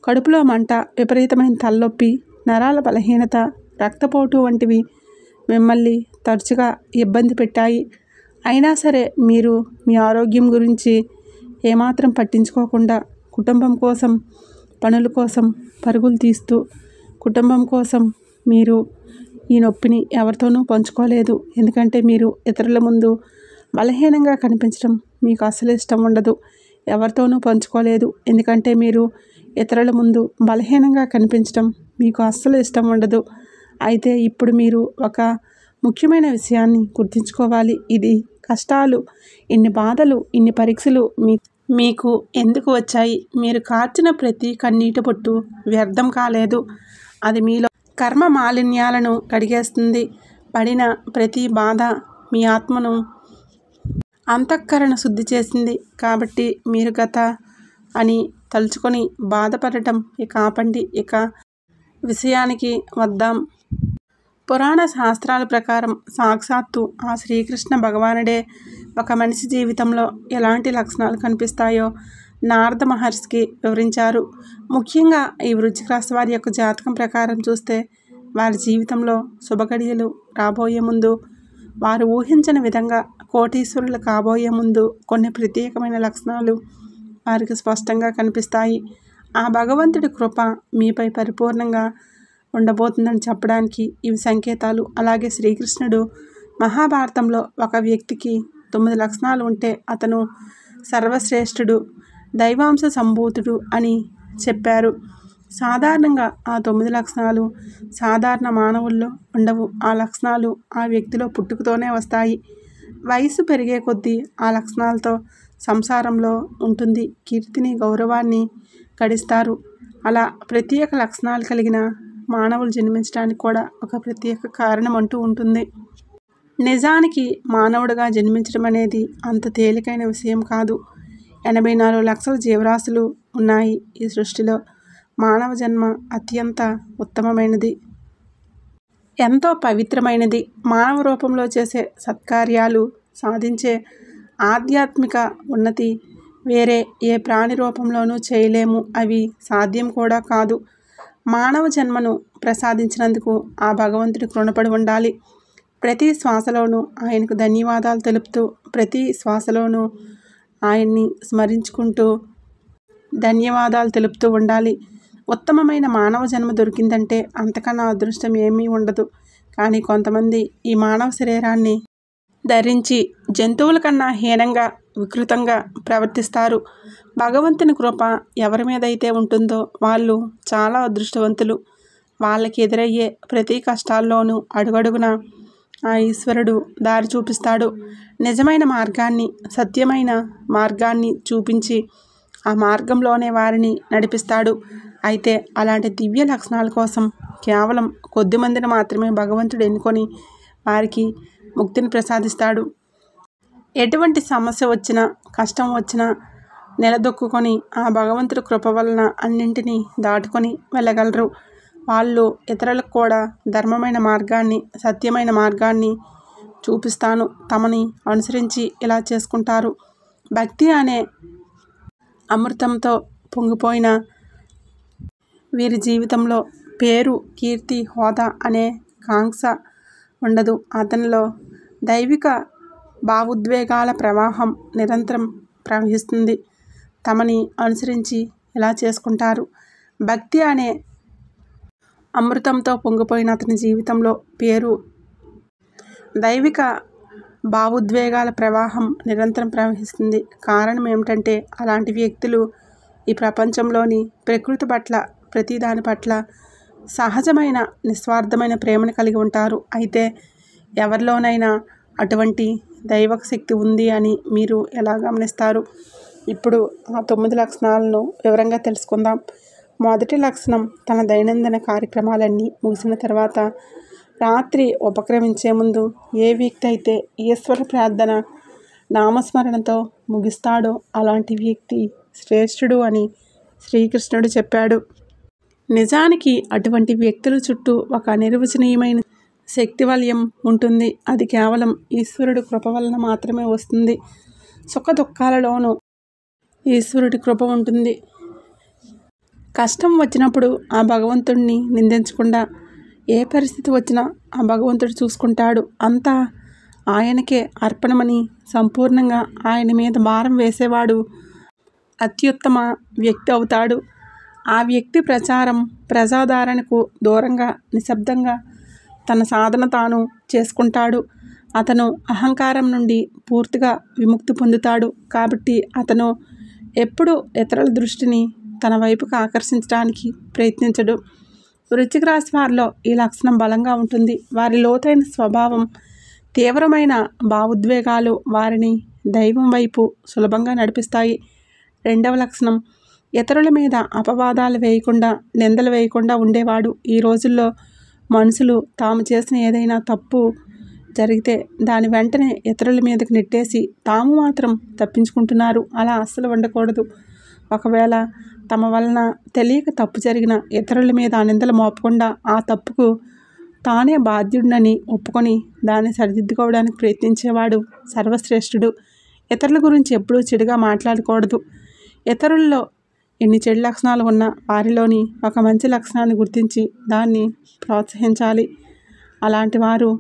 కడుపులో మంట, విపరీతమైన తలనొప్పి, నరాల బలహీనత, రక్తపోటు వంటివి మిమ్మల్ని తరచుగా ఇబ్బంది పెట్టాయి. అయినా సరే మీరు మీ ఆరోగ్యం గురించి ఏమాత్రం పట్టించుకోకుండా కుటుంబం కోసం, పనుల కోసం పరుగులు తీస్తూ కుటుంబం కోసం మీరు ఈ నొప్పిని ఎవరితోనూ పంచుకోలేదు. ఎందుకంటే మీరు ఇతరుల ముందు బలహీనంగా కనిపించడం మీకు అస్సలు ఇష్టం ఉండదు. ఎవరితోనూ పంచుకోలేదు ఎందుకంటే మీరు ఇతరుల ముందు బలహీనంగా కనిపించడం మీకు అస్సలు ఇష్టం ఉండదు. అయితే ఇప్పుడు మీరు ఒక ముఖ్యమైన విషయాన్ని గుర్తుంచుకోవాలి. ఇది కష్టాలు, ఇన్ని బాధలు, ఇన్ని పరీక్షలు మీకు ఎందుకు వచ్చాయి? మీరు కార్చిన ప్రతి కన్నీటి బొట్టు వ్యర్థం కాలేదు. అది మీలో కర్మ మాలిన్యాలను కడిగేస్తుంది. పడిన ప్రతి బాధ మీ ఆత్మను, అంతఃకరణ శుద్ధి చేసింది. కాబట్టి మీరు గత అని తలుచుకొని బాధపడటం ఇక ఆపండి. ఇక విషయానికి వద్దాం. పురాణ శాస్త్రాల ప్రకారం సాక్షాత్తు ఆ శ్రీకృష్ణ భగవానుడే ఒక మనిషి జీవితంలో ఎలాంటి లక్షణాలు కనిపిస్తాయో నారద మహర్షికి వివరించారు. ముఖ్యంగా ఈ వృశ్చిక రాశి వారి యొక్క జాతకం ప్రకారం చూస్తే వారి జీవితంలో శుభగడియలు రాబోయే ముందు, వారు ఊహించని విధంగా కోటీశ్వరులు కాబోయే ముందు కొన్ని ప్రత్యేకమైన లక్షణాలు వారికి స్పష్టంగా కనిపిస్తాయి. ఆ భగవంతుడి కృప మీపై పరిపూర్ణంగా ఉండబోతుందని చెప్పడానికి ఇవి సంకేతాలు. అలాగే శ్రీకృష్ణుడు మహాభారతంలో ఒక వ్యక్తికి 9 లక్షణాలు ఉంటే అతను సర్వశ్రేష్ఠుడు, దైవాంశ సంభూతుడు అని చెప్పారు. సాధారణంగా ఆ 9 లక్షణాలు సాధారణ మానవుల్లో ఉండవు. ఆ లక్షణాలు ఆ వ్యక్తిలో పుట్టుకతోనే వస్తాయి. వయసు పెరిగే కొద్దీ ఆ లక్షణాలతో సంసారంలో ఉంటుంది. కీర్తిని, గౌరవాన్ని గడిస్తారు. అలా ప్రత్యేక లక్షణాలు కలిగిన మానవులు జన్మించడానికి కూడా ఒక ప్రత్యేక కారణం అంటూ ఉంటుంది. నిజానికి మానవుడిగా జన్మించడం అనేది అంత తేలికైన విషయం కాదు. 84 లక్షల జీవరాశులు ఉన్నాయి ఈ సృష్టిలో. మానవ జన్మ అత్యంత ఉత్తమమైనది, ఎంతో పవిత్రమైనది. మానవ రూపంలో చేసే సత్కార్యాలు, సాధించే ఆధ్యాత్మిక ఉన్నతి వేరే ఏ ప్రాణి రూపంలోనూ చేయలేము. అవి సాధ్యం కూడా కాదు. మానవ జన్మను ప్రసాదించినందుకు ఆ భగవంతుడికి రుణపడి ఉండాలి. ప్రతి శ్వాసలోనూ ఆయనకు ధన్యవాదాలు తెలుపుతూ, ప్రతి శ్వాసలోనూ ఆయన్ని స్మరించుకుంటూ ధన్యవాదాలు తెలుపుతూ ఉండాలి. ఉత్తమమైన మానవ జన్మ దొరికిందంటే అంతకన్నా అదృష్టం ఏమీ ఉండదు. కానీ కొంతమంది ఈ మానవ శరీరాన్ని ధరించి జంతువుల కన్నా హీనంగా, వికృతంగా ప్రవర్తిస్తారు. భగవంతుని కృప ఎవరి మీద అయితే ఉంటుందో వాళ్ళు చాలా అదృష్టవంతులు. వాళ్ళకి ఎదురయ్యే ప్రతి కష్టాల్లోనూ అడుగడుగునా ఆ ఈశ్వరుడు దారి చూపిస్తాడు. నిజమైన మార్గాన్ని, సత్యమైన మార్గాన్ని చూపించి ఆ మార్గంలోనే వారిని నడిపిస్తాడు. అయితే అలాంటి దివ్య లక్షణాల కోసం కేవలం కొద్దిమందిని మాత్రమే భగవంతుడు ఎన్నుకొని వారికి ముక్తిని ప్రసాదిస్తాడు. ఎటువంటి సమస్య వచ్చినా, కష్టం వచ్చినా నిలదొక్కుని ఆ భగవంతుడి కృప వలన అన్నింటినీ దాటుకొని వెళ్ళగలరు. వాళ్ళు ఇతరులకు కూడా ధర్మమైన మార్గాన్ని, సత్యమైన మార్గాన్ని చూపిస్తాను తమని అనుసరించి ఇలా చేసుకుంటారు. భక్తి అనే అమృతంతో పొంగిపోయిన వీరి జీవితంలో పేరు, కీర్తి, హోదా అనే కాంక్ష ఉండదు. అతనిలో దైవిక భావోద్వేగాల ప్రవాహం నిరంతరం ప్రవహిస్తుంది. తమని అనుసరించి ఇలా చేసుకుంటారు. భక్తి అనే అమృతంతో పొంగిపోయిన అతని జీవితంలో పేరు, దైవిక భావోద్వేగాల ప్రవాహం నిరంతరం ప్రవహిస్తుంది. కారణం ఏమిటంటే అలాంటి వ్యక్తులు ఈ ప్రపంచంలోని ప్రకృతి పట్ల, ప్రతిదాని పట్ల సహజమైన, నిస్వార్థమైన ప్రేమను కలిగి ఉంటారు. అయితే ఎవరిలోనైనా అటువంటి దైవక శక్తి ఉంది అని మీరు ఎలా గమనిస్తారు? ఇప్పుడు ఆ 9 లక్షణాలను వివరంగా తెలుసుకుందాం. మొదటి లక్షణం, తన దైనందిన కార్యక్రమాలన్నీ ముగిసిన తర్వాత రాత్రి ఉపక్రమించే ముందు ఏ వ్యక్తి అయితే ఈశ్వర ప్రార్థన, నామస్మరణతో ముగిస్తాడో అలాంటి వ్యక్తి శ్రేష్ఠుడు అని శ్రీకృష్ణుడు చెప్పాడు. నిజానికి అటువంటి వ్యక్తుల చుట్టూ ఒక అనిర్వచనీయమైన శక్తి వలయం ఉంటుంది. అది కేవలం ఈశ్వరుడి కృప వలన మాత్రమే వస్తుంది. సుఖ దుఃఖాలలోనూ ఈశ్వరుడి కృప ఉంటుంది. కష్టం వచ్చినప్పుడు ఆ భగవంతుడిని నిందించకుండా ఏ పరిస్థితి వచ్చినా ఆ భగవంతుడు చూసుకుంటాడు, అంతా ఆయనకే అర్పణమని సంపూర్ణంగా ఆయన మీద భారం వేసేవాడు అత్యుత్తమ వ్యక్తి అవుతాడు. ఆ వ్యక్తి ప్రజాదరణకు దూరంగా నిశ్శబ్దంగా తన సాధన తాను చేసుకుంటాడు. అతను అహంకారం నుండి పూర్తిగా విముక్తి పొందుతాడు. కాబట్టి అతను ఎప్పుడూ ఇతరుల దృష్టిని తన వైపుకు ఆకర్షించడానికి ప్రయత్నించడు. వృశ్చిక రాశి వారిలో ఈ లక్షణం బలంగా ఉంటుంది. వారి లోతైన స్వభావం, తీవ్రమైన భావోద్వేగాలు వారిని దైవం వైపు సులభంగా నడిపిస్తాయి. రెండవ లక్షణం, ఇతరుల మీద అపవాదాలు వేయకుండా, నిందలు వేయకుండా ఉండేవాడు. ఈ రోజుల్లో మనుషులు తాము చేసిన ఏదైనా తప్పు జరిగితే దాని వెంటనే ఇతరుల మీదకి నెట్టేసి తాము మాత్రం తప్పించుకుంటున్నారు. అలా అస్సలు ఉండకూడదు. ఒకవేళ తమ వలన తెలియక తప్పు జరిగిన ఇతరుల మీద ఆ నిందలు మోపకుండా ఆ తప్పుకు తానే బాధ్యుడినని ఒప్పుకొని దాన్ని సరిదిద్దుకోవడానికి ప్రయత్నించేవాడు సర్వశ్రేష్ఠుడు. ఇతరుల గురించి ఎప్పుడూ చెడుగా మాట్లాడకూడదు. ఇతరుల్లో ఎన్ని చెడు లక్షణాలు ఉన్నా వారిలోని ఒక మంచి లక్షణాన్ని గుర్తించి దాన్ని ప్రోత్సహించాలి. అలాంటి వారు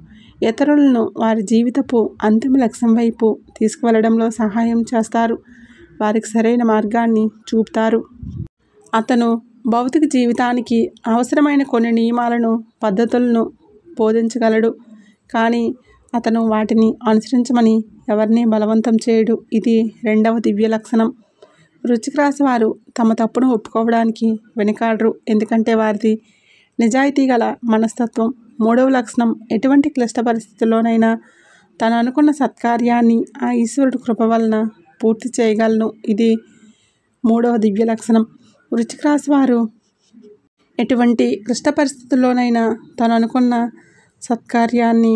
ఇతరులను వారి జీవితపు అంతిమ లక్ష్యం వైపు తీసుకువెళ్లడంలో సహాయం చేస్తారు. వారికి సరైన మార్గాన్ని చూపుతారు. అతను భౌతిక జీవితానికి అవసరమైన కొన్ని నియమాలను, పద్ధతులను బోధించగలడు. కానీ అతను వాటిని అనుసరించమని ఎవరినీ బలవంతం చేయడు. ఇది రెండవ దివ్య లక్షణం. వృశ్చిక రాశి వారు తమ తప్పును ఒప్పుకోవడానికి వెనుకాడరు. ఎందుకంటే వారిది నిజాయితీ గల మనస్తత్వం. మూడవ లక్షణం, ఎటువంటి క్లిష్ట పరిస్థితుల్లోనైనా తను అనుకున్న సత్కార్యాన్ని ఆ ఈశ్వరుడు కృప వలన పూర్తి చేయగలను. ఇది మూడవ దివ్య లక్షణం. వృశ్చిక రాశి వారు ఎటువంటి క్లిష్ట పరిస్థితుల్లోనైనా తను అనుకున్న సత్కార్యాన్ని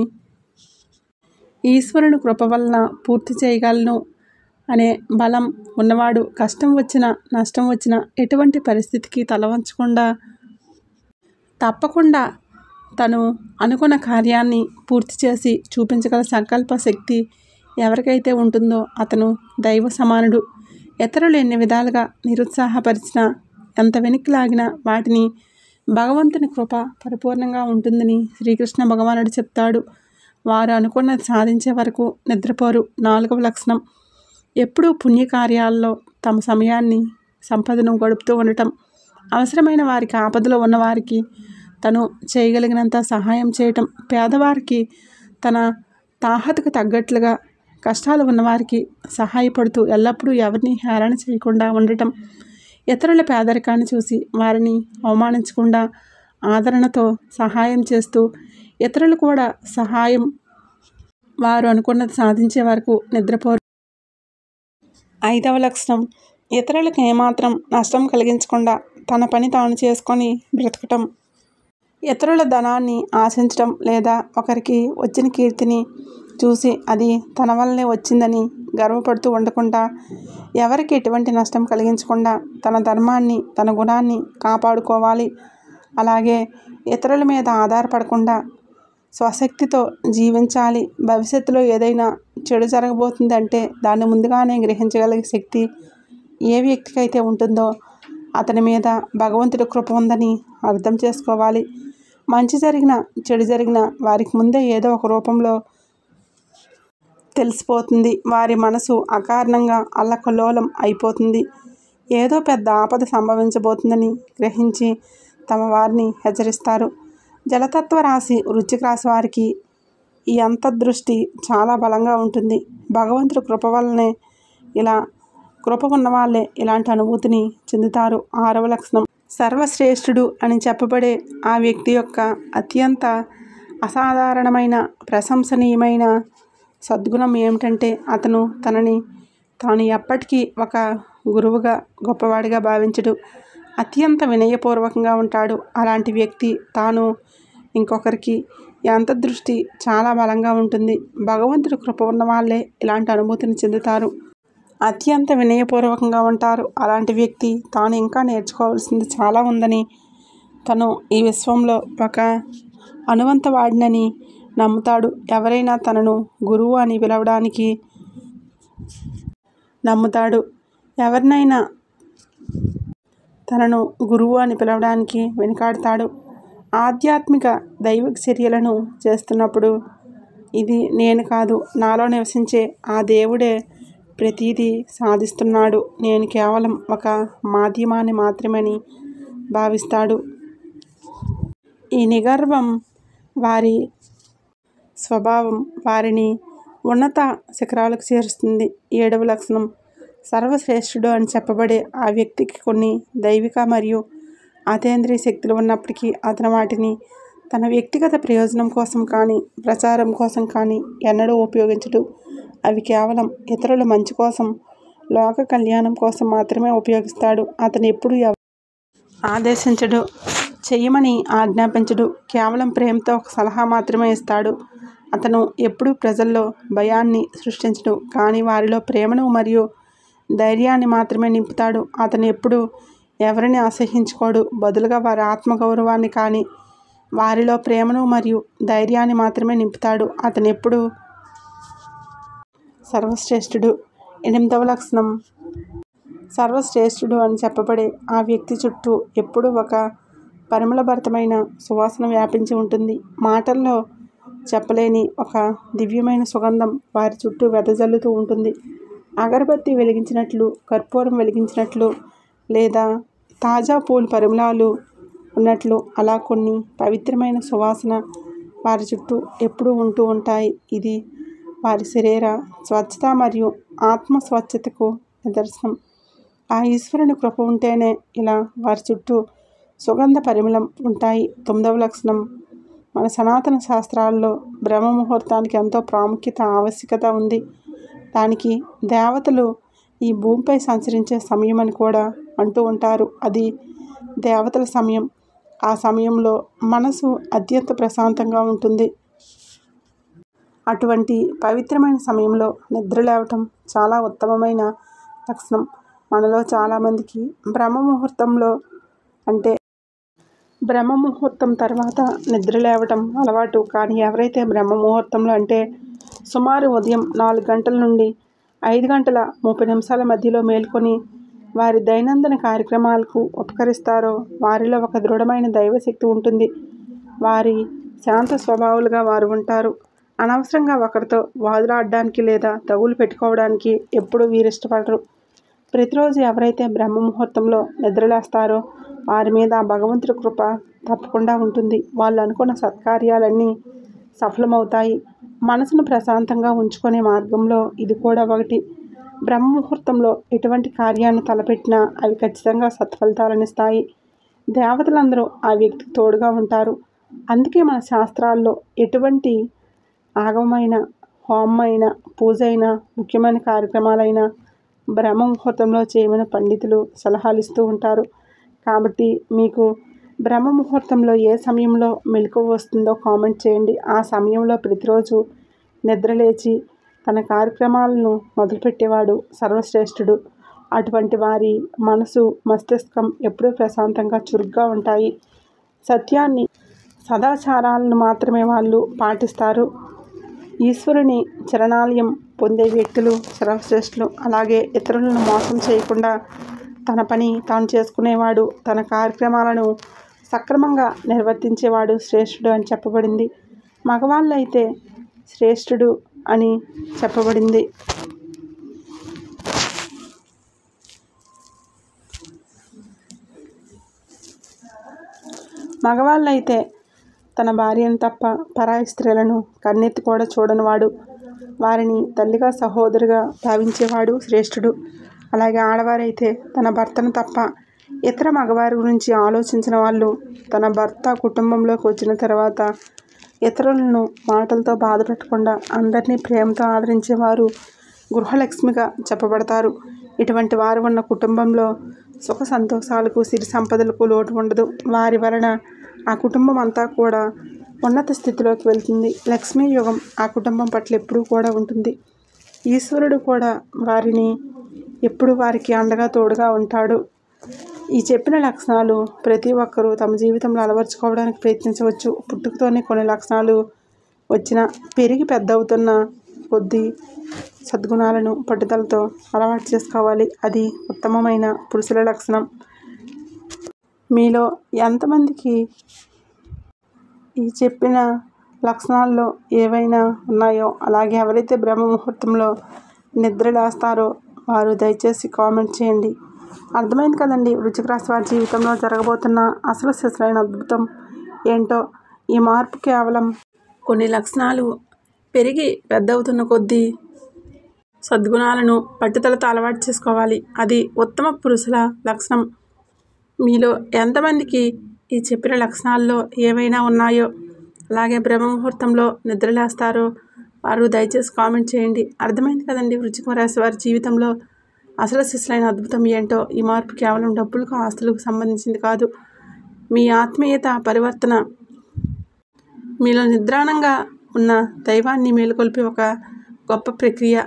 ఈశ్వరుని కృప వలన పూర్తి చేయగలను అనే బలం ఉన్నవాడు. కష్టం వచ్చినా, నష్టం వచ్చినా ఎటువంటి పరిస్థితికి తల వంచకుండా తప్పకుండా తను అనుకున్న కార్యాన్ని పూర్తి చేసి చూపించగల సంకల్ప శక్తి ఎవరికైతే ఉంటుందో అతను దైవ సమానుడు. ఇతరులు ఎన్ని విధాలుగా నిరుత్సాహపరిచినా, ఎంత వెనక్కి లాగినా వాటిని భగవంతుని కృప పరిపూర్ణంగా ఉంటుందని శ్రీకృష్ణ భగవానుడు చెప్తాడు. వారు అనుకున్నది సాధించే వరకు నిద్రపోరు. నాలుగవ లక్షణం, ఎప్పుడూ పుణ్యకార్యాల్లో తమ సమయాన్ని, సంపదను గడుపుతూ ఉండటం. అవసరమైన వారికి, ఆపదలో ఉన్నవారికి తను చేయగలిగినంత సహాయం చేయటం. పేదవారికి తన తాహతకు తగ్గట్లుగా, కష్టాలు ఉన్నవారికి సహాయపడుతూ ఎల్లప్పుడూ ఎవరిని హేళన చేయకుండా ఉండటం. ఇతరుల పేదరికాన్ని చూసి వారిని అవమానించకుండా ఆదరణతో సహాయం చేస్తూ, ఇతరులు కూడా సహాయం వారు అనుకున్నది సాధించే వరకు నిద్రపోరు. ఐదవ లక్షణం, ఇతరులకు ఏమాత్రం నష్టం కలిగించకుండా తన పని తాను చేసుకొని బ్రతకటం. ఇతరుల ధనాన్ని ఆశించడం లేదా ఒకరికి వచ్చిన కీర్తిని చూసి అది తన వల్లనే వచ్చిందని గర్వపడుతూ ఉండకుండా, ఎవరికి ఎటువంటి నష్టం కలిగించకుండా తన ధర్మాన్ని, తన గుణాన్ని కాపాడుకోవాలి. అలాగే ఇతరుల మీద ఆధారపడకుండా స్వశక్తితో జీవించాలి. భవిష్యత్తులో ఏదైనా చెడు జరగబోతుందంటే దాన్ని ముందుగానే గ్రహించగలిగే శక్తి ఏ వ్యక్తికైతే ఉంటుందో అతని మీద భగవంతుడి కృప ఉందని అర్థం చేసుకోవాలి. మంచి జరిగినా, చెడు జరిగినా వారికి ముందే ఏదో ఒక రూపంలో తెలిసిపోతుంది. వారి మనసు అకారణంగా అల్లకల్లోలం అయిపోతుంది. ఏదో పెద్ద ఆపద సంభవించబోతుందని గ్రహించి తమ వారిని హెచ్చరిస్తారు. జలతత్వ రాశి వృశ్చిక రాశి వారికి ఈ అంతర్దృష్టి చాలా బలంగా ఉంటుంది. భగవంతుడి కృప వల్లనే కృప ఉన్న వాళ్ళే ఇలాంటి అనుభూతిని చెందుతారు. ఆరవ లక్షణం, సర్వశ్రేష్ఠుడు అని చెప్పబడే ఆ వ్యక్తి యొక్క అత్యంత అసాధారణమైన, ప్రశంసనీయమైన సద్గుణం ఏమిటంటే అతను తనని తాను ఎప్పటికీ ఒక గురువుగా, గొప్పవాడిగా భావించడు. అత్యంత వినయపూర్వకంగా ఉంటాడు. అలాంటి వ్యక్తి తాను ఇంకొకరికి అంతర్దృష్టి చాలా బలంగా ఉంటుంది. భగవంతుడి కృప ఉన్న వాళ్ళే ఇలాంటి అనుభూతిని చెందుతారు. అత్యంత వినయపూర్వకంగా ఉంటారు. అలాంటి వ్యక్తి తాను ఇంకా నేర్చుకోవాల్సింది చాలా ఉందని, తను ఈ విశ్వంలో ఒక అనువంతవాడినని నమ్ముతాడు. ఎవరైనా తనను గురువు అని పిలవడానికి నమ్ముతాడు. ఎవరినైనా తనను గురువు అని పిలవడానికి వెనుకాడతాడు. ఆధ్యాత్మిక దైవిక చర్యలను చేస్తున్నప్పుడు ఇది నేను కాదు, నాలో నివసించే ఆ దేవుడే ప్రతిదీ సాధిస్తున్నాడు, నేను కేవలం ఒక మాధ్యమాన్ని మాత్రమని భావిస్తాడు. ఈ నిగర్వం వారి స్వభావం వారిని ఉన్నత శిఖరాలకు చేరుస్తుంది. 7వ లక్షణం సర్వశ్రేష్ఠుడు అని చెప్పబడే ఆ వ్యక్తికి కొన్ని దైవిక మరియు అతీంద్రియ శక్తులు ఉన్నప్పటికీ అతను వాటిని తన వ్యక్తిగత ప్రయోజనం కోసం కానీ ప్రచారం కోసం కానీ ఎన్నడూ ఉపయోగించడు. అవి కేవలం ఇతరుల మంచి కోసం, లోక కళ్యాణం కోసం మాత్రమే ఉపయోగిస్తాడు. అతను ఎప్పుడూ ఆదేశించడు, చెయ్యమని ఆజ్ఞాపించడు, కేవలం ప్రేమతో ఒక సలహా మాత్రమే ఇస్తాడు. అతను ఎప్పుడూ ప్రజల్లో భయాన్ని సృష్టించడు, కానీ వారిలో ప్రేమను మరియు ధైర్యాన్ని మాత్రమే నింపుతాడు. అతను ఎప్పుడూ ఎవరిని అసహ్యించుకోడు, బదులుగా వారి ఆత్మగౌరవాన్ని కానీ వారిలో ప్రేమను మరియు ధైర్యాన్ని మాత్రమే నింపుతాడు. అతను ఎప్పుడూ సర్వశ్రేష్ఠుడు. 8వ లక్షణం సర్వశ్రేష్ఠుడు అని చెప్పబడే ఆ వ్యక్తి చుట్టూ ఎప్పుడూ ఒక పరిమళభరితమైన సువాసన వ్యాపించి ఉంటుంది. మాటల్లో చెప్పలేని ఒక దివ్యమైన సుగంధం వారి చుట్టూ వెదజల్లుతూ ఉంటుంది. అగరబత్తి వెలిగించినట్లు, కర్పూరం వెలిగించినట్లు, లేదా తాజా పూల పరిమళాలు ఉన్నట్లు అలా కొన్ని పవిత్రమైన సువాసన వారి చుట్టూ ఎప్పుడూ ఉంటూ ఉంటాయి. ఇది వారి శరీర స్వచ్ఛత మరియు ఆత్మ స్వచ్ఛతకు నిదర్శనం. ఆ ఈశ్వరుని కృప ఉంటేనే ఇలా వారి చుట్టూ సుగంధ పరిమళం ఉంటాయి. 9వ లక్షణం మన సనాతన శాస్త్రాల్లో బ్రహ్మ ముహూర్తానికి ఎంతో ప్రాముఖ్యత, ఆవశ్యకత ఉంది. దానికి దేవతలు ఈ భూమిపై సంచరించే సమయం అని కూడా అంటూ ఉంటారు. అది దేవతల సమయం. ఆ సమయంలో మనసు అత్యంత ప్రశాంతంగా ఉంటుంది. అటువంటి పవిత్రమైన సమయంలో నిద్ర లేవటం చాలా ఉత్తమమైన లక్షణం. మనలో చాలామందికి బ్రహ్మ ముహూర్తం తర్వాత నిద్ర లేవటం అలవాటు. కానీ ఎవరైతే బ్రహ్మ ముహూర్తంలో అంటే సుమారు ఉదయం 4 గంటల నుండి 5 గంటల 30 నిమిషాల మధ్యలో మేల్కొని వారి దైనందిన కార్యక్రమాలకు ఉపకరిస్తారో వారిలో ఒక దృఢమైన దైవశక్తి ఉంటుంది. వారి శాంత స్వభావాలుగా వారు ఉంటారు. అనవసరంగా ఒకరితో వాదులాడడానికి లేదా తగులు పెట్టుకోవడానికి ఎప్పుడూ వీరిష్టపడరు. ప్రతిరోజు ఎవరైతే బ్రహ్మ ముహూర్తంలో నిద్రలేస్తారో వారి మీద భగవంతుడి కృప తప్పకుండా ఉంటుంది. వాళ్ళు అనుకున్న సత్కార్యాలన్నీ సఫలమవుతాయి. మనసును ప్రశాంతంగా ఉంచుకునే మార్గంలో ఇది కూడా ఒకటి. బ్రహ్మ ముహూర్తంలో ఎటువంటి కార్యాన్ని తలపెట్టినా అవి ఖచ్చితంగా సత్ఫలితాలనిస్తాయి. దేవతలందరూ ఆ వ్యక్తికి తోడుగా ఉంటారు. అందుకే మన శాస్త్రాల్లో ఎటువంటి ఆగమమైన, హోమమైన, పూజ అయినా, ముఖ్యమైన కార్యక్రమాలైనా బ్రహ్మ ముహూర్తంలో చేయమని పండితులు సలహాలు ఇస్తూ ఉంటారు. కాబట్టి మీకు బ్రహ్మ ముహూర్తంలో ఏ సమయంలో మెలకువ వస్తుందో కామెంట్ చేయండి. ఆ సమయంలో ప్రతిరోజు నిద్రలేచి తన కార్యక్రమాలను మొదలుపెట్టేవాడు సర్వశ్రేష్ఠుడు. అటువంటి వారి మనసు, మస్తిష్కం ఎప్పుడూ ప్రశాంతంగా, చురుగ్గా ఉంటాయి. సత్యాన్ని, సదాచారాలను మాత్రమే వాళ్ళు పాటిస్తారు. ఈశ్వరుని చరణాలయం పొందే వ్యక్తులు సర్వశ్రేష్ఠులు. అలాగే ఇతరులను మోసం చేయకుండా తన పని తాను చేసుకునేవాడు, తన కార్యక్రమాలను సక్రమంగా నిర్వర్తించేవాడు శ్రేష్ఠుడు అని చెప్పబడింది. మగవాళ్ళు అయితే శ్రేష్ఠుడు అని చెప్పబడింది. మగవాళ్ళైతే తన భార్యను తప్ప పరాయి స్త్రీలను కన్నెత్తి కూడా చూడనివాడు, వారిని తల్లిగా, సహోదరిగా భావించేవాడు శ్రేష్ఠుడు. అలాగే ఆడవారైతే తన భర్తను తప్ప ఇతర మగవారి గురించి ఆలోచించిన వాళ్ళు, తన భర్త కుటుంబంలోకి వచ్చిన తర్వాత ఇతరులను మాటలతో బాధ పెట్టకుండా అందరినీ ప్రేమతో ఆదరించేవారు గృహలక్ష్మిగా చెప్పబడతారు. ఇటువంటి వారు ఉన్న కుటుంబంలో సుఖ సంతోషాలకు, సిరి సంపదలకు లోటు ఉండదు. వారి వలన ఆ కుటుంబం అంతా కూడా ఉన్నత స్థితిలోకి వెళ్తుంది. లక్ష్మీ యుగం ఆ కుటుంబం పట్ల ఎప్పుడూ కూడా ఉంటుంది. ఈశ్వరుడు కూడా వారిని ఎప్పుడు వారికి అండగా, తోడుగా ఉంటాడు. ఈ చెప్పిన లక్షణాలు ప్రతి ఒక్కరూ తమ జీవితంలో అలవర్చుకోవడానికి ప్రయత్నించవచ్చు. పుట్టుకతోనే కొన్ని లక్షణాలు వచ్చినా పెరిగి పెద్దవుతున్న కొద్దీ సద్గుణాలను పట్టుదలతో అలవాటు చేసుకోవాలి. అది ఉత్తమమైన పురుషుల లక్షణం. మీలో ఎంతమందికి ఈ చెప్పిన లక్షణాల్లో ఏవైనా ఉన్నాయో, అలాగే ఎవరైతే బ్రహ్మ ముహూర్తంలో నిద్రలేస్తారో వారు దయచేసి కామెంట్ చేయండి. అర్థమైంది కదండి వృశ్చిక రాశి వారి జీవితంలో జరగబోతున్న అసలు సిసలైన అద్భుతం ఏంటో. ఈ మార్పు కేవలం కొన్ని లక్షణాలు పెరిగి పెద్దవుతున్న కొద్దీ సద్గుణాలను పట్టుదలతో అలవాటు చేసుకోవాలి. అది ఉత్తమ పురుషుల లక్షణం. మీలో ఎంతమందికి ఈ చెప్పిన లక్షణాల్లో ఏవైనా ఉన్నాయో, అలాగే బ్రహ్మ ముహూర్తంలో నిద్రలేస్తారో వారు దయచేసి కామెంట్ చేయండి. అర్థమైంది కదండి వృశ్చిక రాశి వారి జీవితంలో అసలు సిసలైన అద్భుతం ఏంటో. ఈ మార్పు కేవలం డబ్బులకు ఆస్తులకు సంబంధించింది కాదు. మీ ఆత్మీయత పరివర్తన, మీలో నిద్రాణంగా ఉన్న దైవాన్ని మేలుకొల్పే ఒక గొప్ప ప్రక్రియ.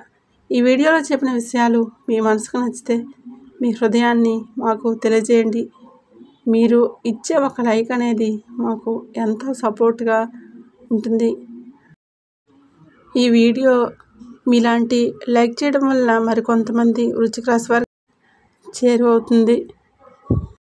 ఈ వీడియోలో చెప్పిన విషయాలు మీ మనసుకు నచ్చితే మీ హృదయాన్ని మాకు తెలియజేయండి. మీరు ఇచ్చే ఒక లైక్ అనేది మాకు ఎంతో సపోర్ట్గా ఉంటుంది. ఈ వీడియో మీలాంటి లైక్ చేయడం వల్ల మరికొంతమంది వృశ్చిక రాశి వారికి చేరువవుతుంది.